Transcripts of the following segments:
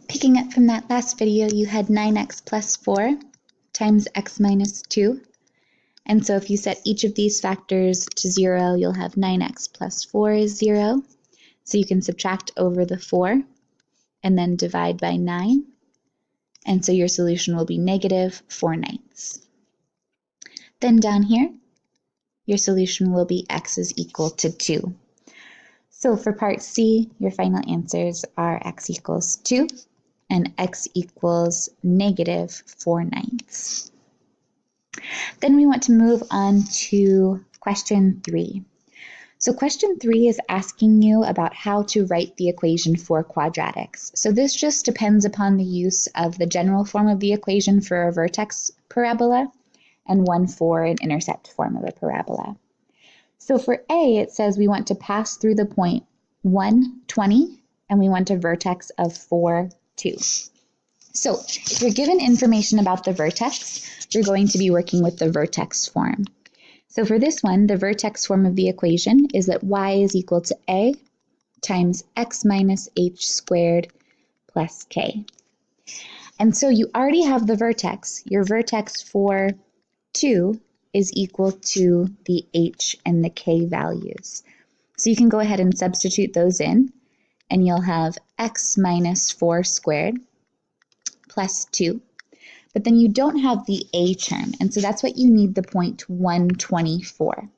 Picking up from that last video, you had 9x plus 4 times x minus 2. And so if you set each of these factors to 0, you'll have 9x plus 4 is 0. So you can subtract over the 4 and then divide by 9. And so your solution will be negative 4/9. Then down here, your solution will be x is equal to 2. So for part C, your final answers are x equals 2 and x equals negative 4/9. Then we want to move on to question 3. So question 3 is asking you about how to write the equation for quadratics. So this just depends upon the use of the general form of the equation for a vertex parabola and one for an intercept form of a parabola. So for A, it says we want to pass through the point 1, 20, and we want a vertex of 4, 2. So if you're given information about the vertex, you're going to be working with the vertex form. So for this one, the vertex form of the equation is that y is equal to a times x minus h squared plus k. And so you already have the vertex. Your vertex for 2 is equal to the h and the k values. So you can go ahead and substitute those in, and you'll have x minus 4 squared plus 2. But then you don't have the a term, and so that's what you need the point 120 for.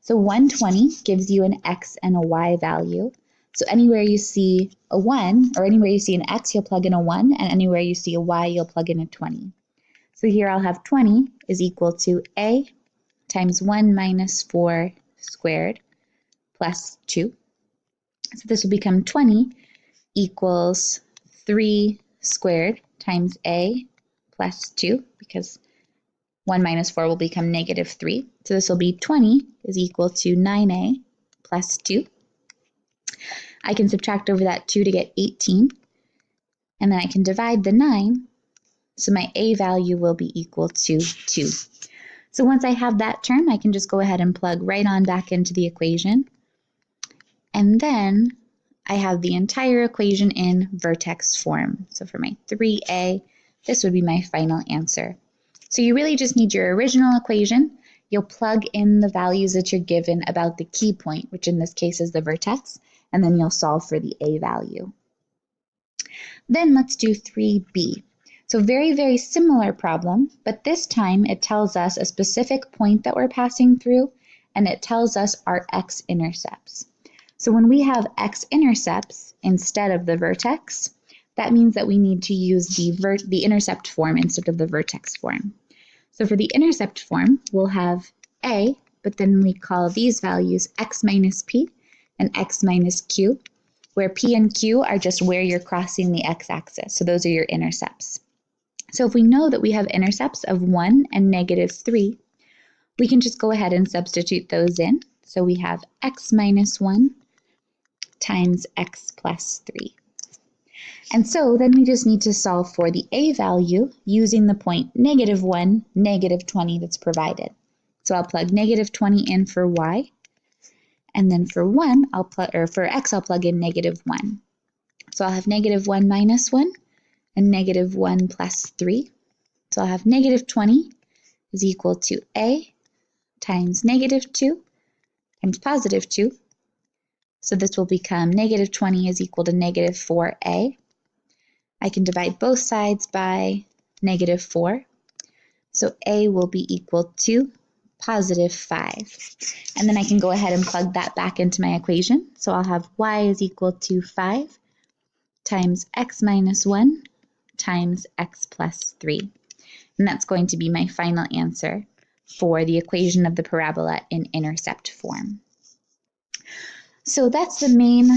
So 120 gives you an x and a y value. So anywhere you see a 1, or anywhere you see an x, you'll plug in a 1, and anywhere you see a y, you'll plug in a 20. So here I'll have 20 is equal to a times 1 minus 4 squared plus 2. So this will become 20 equals 3 squared times a plus 2, because 1 minus 4 will become negative 3. So this will be 20 is equal to 9a plus 2. I can subtract over that 2 to get 18, and then I can divide the 9, so my a value will be equal to 2. So once I have that term, I can just go ahead and plug right on back into the equation, and then I have the entire equation in vertex form. So for my 3a, this would be my final answer. So you really just need your original equation. You'll plug in the values that you're given about the key point, which in this case is the vertex, and then you'll solve for the a value. Then let's do 3b. So very, very similar problem, but this time it tells us a specific point that we're passing through, and it tells us our x-intercepts. So when we have x-intercepts instead of the vertex, that means that we need to use the intercept form instead of the vertex form. So for the intercept form, we'll have a, but then we call these values x minus p and x minus q, where p and q are just where you're crossing the x-axis. So those are your intercepts. So if we know that we have intercepts of 1 and negative 3, we can just go ahead and substitute those in. So we have x minus 1 times x plus 3. And so then we just need to solve for the a value using the point negative 1, negative 20 that's provided. So I'll plug negative 20 in for y, and then for for x, I'll plug in negative 1. So I'll have negative 1 minus 1 and negative 1 plus 3. So I'll have negative 20 is equal to a times negative 2 times positive 2. So this will become negative 20 is equal to negative 4a. I can divide both sides by negative 4. So a will be equal to positive 5. And then I can go ahead and plug that back into my equation. So I'll have y is equal to 5 times x minus 1 times x plus 3. And that's going to be my final answer for the equation of the parabola in intercept form. So that's the main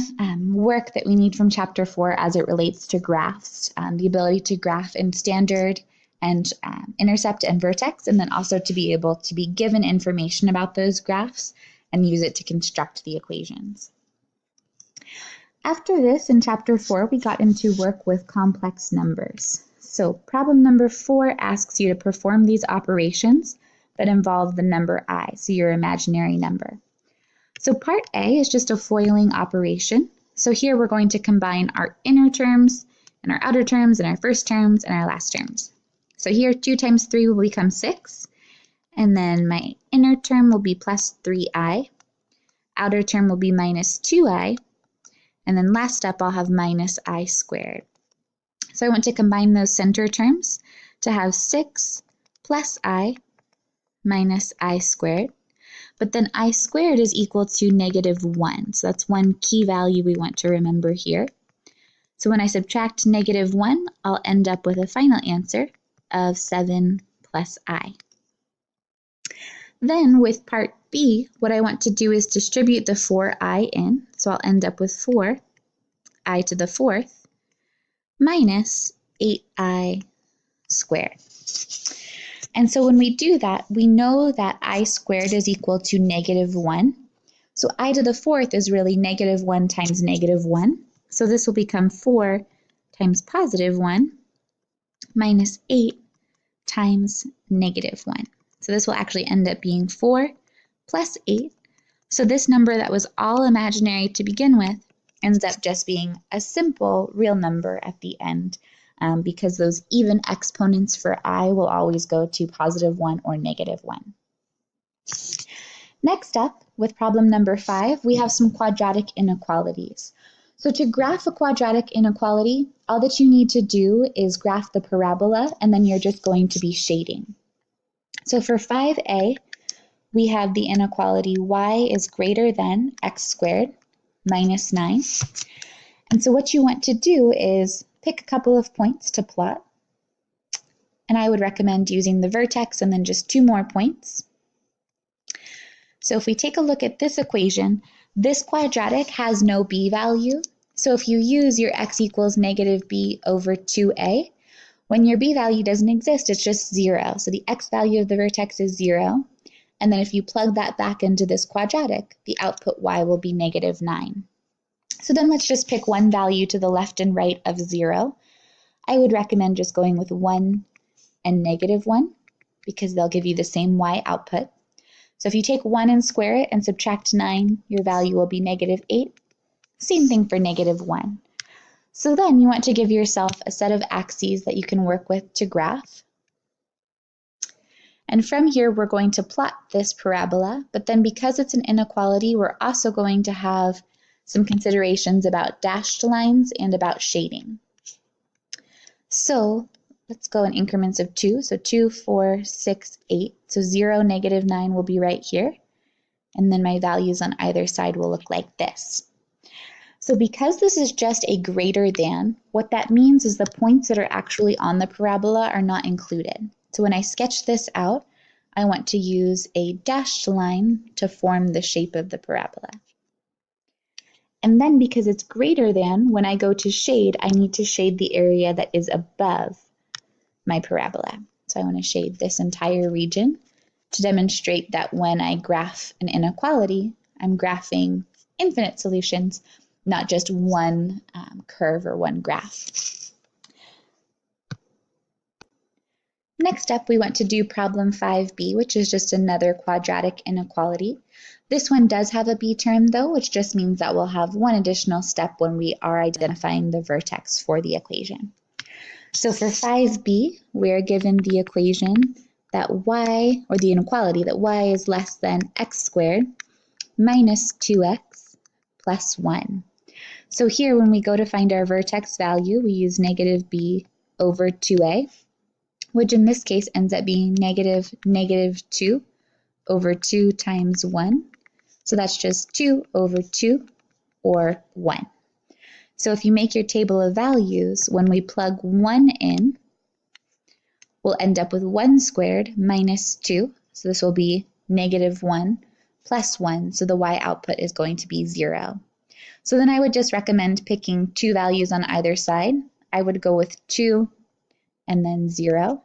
work that we need from Chapter 4 as it relates to graphs, the ability to graph in standard and intercept and vertex, and then also to be able to be given information about those graphs and use it to construct the equations. After this, in Chapter 4, we got into work with complex numbers. So problem number 4 asks you to perform these operations that involve the number I, so your imaginary number. So part A is just a foiling operation. So here we're going to combine our inner terms and our outer terms and our first terms and our last terms. So here 2 times 3 will become 6, and then my inner term will be plus 3i, outer term will be minus 2i, and then last up I'll have minus I squared. So I want to combine those center terms to have 6 plus I minus I squared. But then I squared is equal to negative 1. So that's one key value we want to remember here. So when I subtract negative 1, I'll end up with a final answer of 7 plus I. Then with part B, what I want to do is distribute the 4i in. So I'll end up with 4i to the 4th minus 8i squared. And so when we do that, we know that I squared is equal to negative 1. So I to the 4th is really negative 1 times negative 1. So this will become 4 times positive 1 minus 8 times negative 1. So this will actually end up being 4 plus 8. So this number that was all imaginary to begin with ends up just being a simple real number at the end, because those even exponents for I will always go to positive 1 or negative 1. Next up, with problem number 5, we have some quadratic inequalities. So to graph a quadratic inequality, all that you need to do is graph the parabola, and then you're just going to be shading. So for 5a, we have the inequality y is greater than x squared minus 9. And so what you want to do is pick a couple of points to plot. And I would recommend using the vertex and then just 2 more points. So if we take a look at this equation, this quadratic has no b value. So if you use your x equals negative b over 2a, when your b value doesn't exist, it's just 0. So the x value of the vertex is 0. And then if you plug that back into this quadratic, the output y will be negative 9. So then let's just pick one value to the left and right of 0. I would recommend just going with 1 and negative 1 because they'll give you the same y output. So if you take 1 and square it and subtract 9, your value will be negative 8. Same thing for negative 1. So then you want to give yourself a set of axes that you can work with to graph. And from here, we're going to plot this parabola, but then because it's an inequality, we're also going to have some considerations about dashed lines and about shading. So let's go in increments of 2. So 2, 4, 6, 8. So 0, negative 9 will be right here. And then my values on either side will look like this. So because this is just a greater than, what that means is the points that are actually on the parabola are not included. So when I sketch this out, I want to use a dashed line to form the shape of the parabola. And then because it's greater than, when I go to shade, I need to shade the area that is above my parabola. So I want to shade this entire region to demonstrate that when I graph an inequality, I'm graphing infinite solutions, not just one curve or one graph. Next up, we want to do problem 5b, which is just another quadratic inequality. This one does have a b term though, which just means that we'll have one additional step when we are identifying the vertex for the equation. So for 5b, we're given the equation that y, or the inequality that y is less than x squared minus 2x plus 1. So here, when we go to find our vertex value, we use negative b over 2a, which in this case ends up being negative 2 over 2 times 1. So that's just 2 over 2, or 1. So if you make your table of values, when we plug 1 in, we'll end up with 1 squared minus 2. So this will be negative 1 plus 1. So the y output is going to be 0. So then I would just recommend picking 2 values on either side. I would go with 2 and then 0.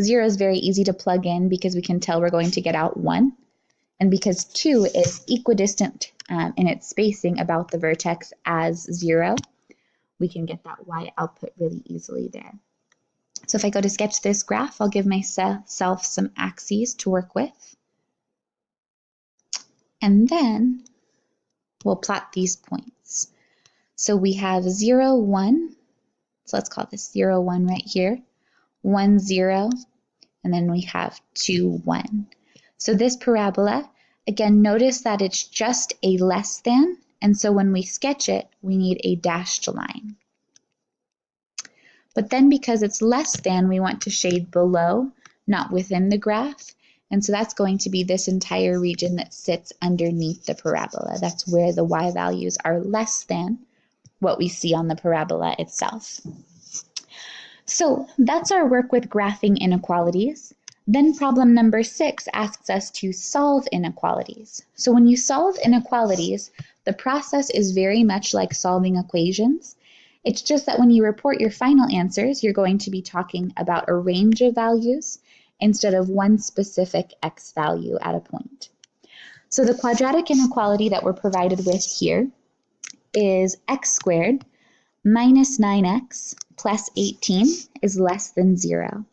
0 is very easy to plug in because we can tell we're going to get out 1. And because 2 is equidistant in its spacing about the vertex as 0, we can get that y output really easily there. So if I go to sketch this graph, I'll give myself some axes to work with. And then we'll plot these points. So we have 0, 1. So let's call this 0, 1 right here. 1, 0. And then we have 2, 1. So this parabola, again, notice that it's just a less than. And so when we sketch it, we need a dashed line. But then because it's less than, we want to shade below, not within the graph. And so that's going to be this entire region that sits underneath the parabola. That's where the y values are less than what we see on the parabola itself. So that's our work with graphing inequalities. Then problem number 6 asks us to solve inequalities. So when you solve inequalities, the process is very much like solving equations. It's just that when you report your final answers, you're going to be talking about a range of values instead of one specific x value at a point. So the quadratic inequality that we're provided with here is x squared minus 9x plus 18 is less than 0.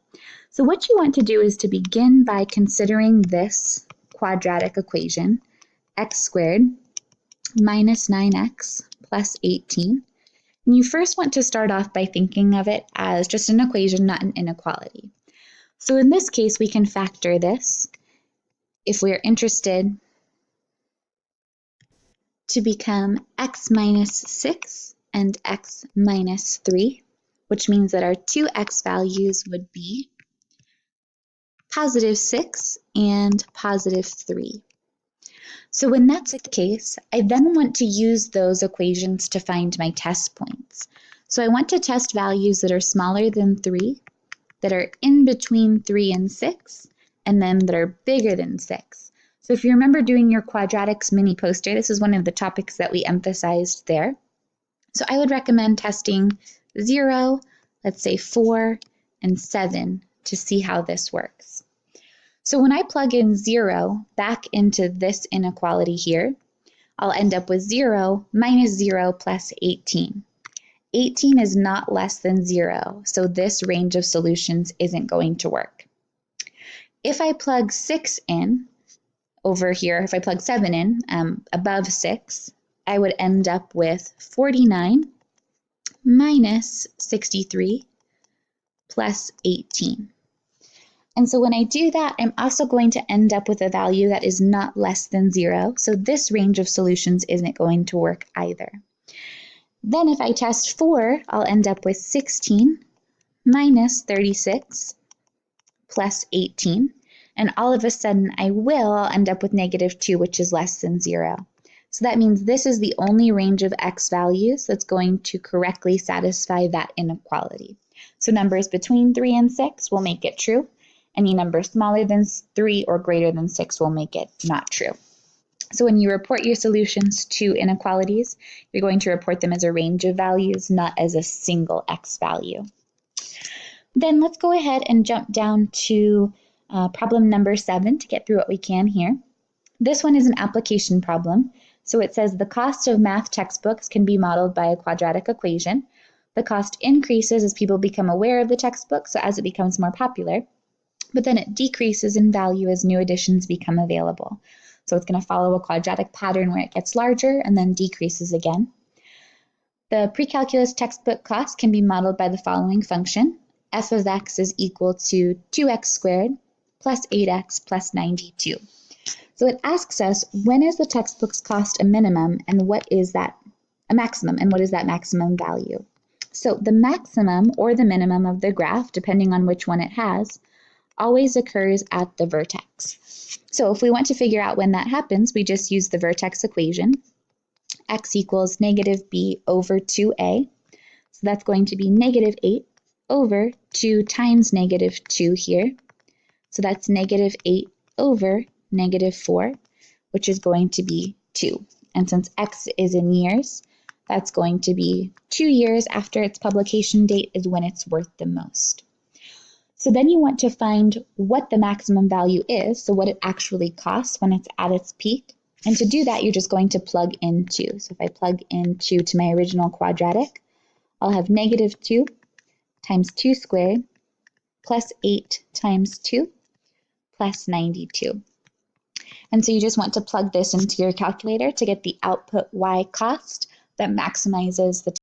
So what you want to do is to begin by considering this quadratic equation, x squared minus 9x plus 18. And you first want to start off by thinking of it as just an equation, not an inequality. So in this case, we can factor this if we're interested to become x minus 6 and x minus 3, which means that our two x values would be positive 6 and positive 3. So when that's the case, I then want to use those equations to find my test points. So I want to test values that are smaller than 3, that are in between 3 and 6, and then that are bigger than 6. So if you remember doing your quadratics mini poster, this is one of the topics that we emphasized there. So I would recommend testing 0, let's say 4, and 7 to see how this works. So when I plug in 0 back into this inequality here, I'll end up with 0 minus 0 plus 18. 18 is not less than 0, so this range of solutions isn't going to work. If I plug 6 in over here, if I plug 7 in above 6, I would end up with 49 minus 63 plus 18. And so when I do that, I'm also going to end up with a value that is not less than 0. So this range of solutions isn't going to work either. Then if I test 4, I'll end up with 16 minus 36 plus 18. And all of a sudden I'll end up with negative 2, which is less than 0. So that means this is the only range of x values that's going to correctly satisfy that inequality. So numbers between 3 and 6 will make it true. Any number smaller than 3 or greater than 6 will make it not true. So when you report your solutions to inequalities, you're going to report them as a range of values, not as a single x value. Then let's go ahead and jump down to problem number 7 to get through what we can here. This one is an application problem. So it says the cost of math textbooks can be modeled by a quadratic equation. The cost increases as people become aware of the textbook, so as it becomes more popular. But then it decreases in value as new editions become available. So it's going to follow a quadratic pattern where it gets larger and then decreases again. The pre-calculus textbook cost can be modeled by the following function. F of x is equal to 2x squared plus 8x plus 92. So it asks us, when is the textbook's cost a minimum and what is that a maximum, and what is that maximum value? So the maximum or the minimum of the graph, depending on which one it has, always occurs at the vertex. So if we want to figure out when that happens, we just use the vertex equation. X equals negative b over 2a. So that's going to be negative 8 over 2 times negative 2 here. So that's negative 8 over negative 4, which is going to be 2. And since x is in years, that's going to be 2 years after its publication date is when it's worth the most. So then you want to find what the maximum value is, so what it actually costs when it's at its peak. And to do that, you're just going to plug in 2. So if I plug in 2 to my original quadratic, I'll have negative 2 times 2 squared plus 8 times 2 plus 92. And so you just want to plug this into your calculator to get the output y cost that maximizes the